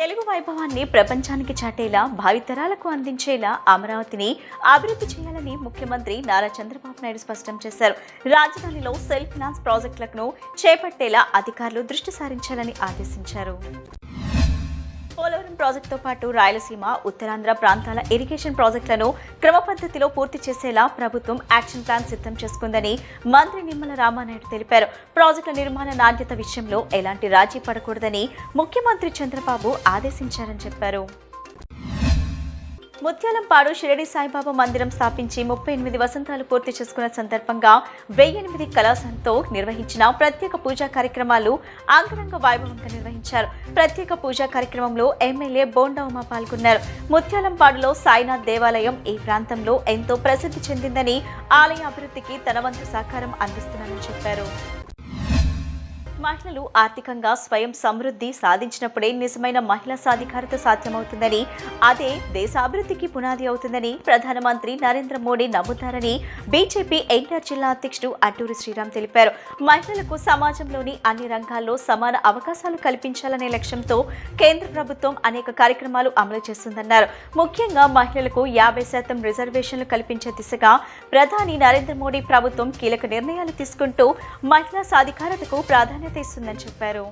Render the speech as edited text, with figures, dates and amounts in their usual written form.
తెలుగు వైభవాన్ని ప్రపంచానికి చాటేలా భావితరాలకు అందించేలా అమరావతిని అభివృద్ధి చేయాలని ముఖ్యమంత్రి నారా చంద్రబాబు నాయుడు స్పష్టం చేశారు. రాజధానిలో సెల్ఫ్ ఫైనాన్స్ ప్రాజెక్టులను చేపట్టేలా అధికారులు దృష్టి సారించాలని ఆదేశించారు. పోలవరం ప్రాజెక్టుతో పాటు రాయలసీమ, ఉత్తరాంధ్ర ప్రాంతాల ఇరిగేషన్ ప్రాజెక్టులను క్రమపద్ధతిలో పూర్తి చేసేలా ప్రభుత్వం యాక్షన్ ప్లాన్ సిద్ధం చేసుకుందని మంత్రి నిమ్మల రామానాయుడు తెలిపారు. ప్రాజెక్టుల నిర్మాణ నాణ్యత విషయంలో ఎలాంటి రాజీ పడకూడదని ముఖ్యమంత్రి చంద్రబాబు ఆదేశించారని చెప్పారు. ముత్యాలంపాడు షిరిడి సాయిబాబా మందిరం స్థాపించి 38 వసంతాలు పూర్తి చేసుకున్న సందర్భంగా 1008 కళాశాలతో నిర్వహించిన ప్రత్యేక పూజా కార్యక్రమాలు అంగరంగ వైభవంగా నిర్వహించారు. ప్రత్యేక పూజా కార్యక్రమంలో ఎమ్మెల్యే బోండా ఉమ పాల్గొన్నారు. ముత్యాలంపాడులో సాయినాథ్ దేవాలయం ఈ ప్రాంతంలో ఎంతో ప్రసిద్ధి చెందిందని, ఆలయ అభివృద్ధికి తన వంతు సహకారం అందిస్తున్నానని చెప్పారు. మహిళలు ఆర్థికంగా స్వయం సమృద్ధి సాధించినప్పుడే నిజమైన మహిళా సాధికారత సాధ్యమవుతుందని, అదే దేశ అభివృద్ధికి పునాది అవుతుందని ప్రధానమంత్రి నరేంద్ర మోడీ నమ్ముతారని బీజేపీ ఎన్టీఆర్ జిల్లా అధ్యక్షుడు అట్టూరి శ్రీరామ్ తెలిపారు. మహిళలకు సమాజంలోని అన్ని రంగాల్లో సమాన అవకాశాలు కల్పించాలనే లక్ష్యంతో కేంద్ర ప్రభుత్వం అనేక కార్యక్రమాలు అమలు చేస్తుందన్నారు. ముఖ్యంగా మహిళలకు 50% రిజర్వేషన్లు కల్పించే దిశగా ప్రధాని నరేంద్ర మోడీ ప్రభుత్వం కీలక నిర్ణయాలు తీసుకుంటూ మహిళా సాధికారతకు ప్రాధాన్యత ఇస్తుందని చెప్పారు.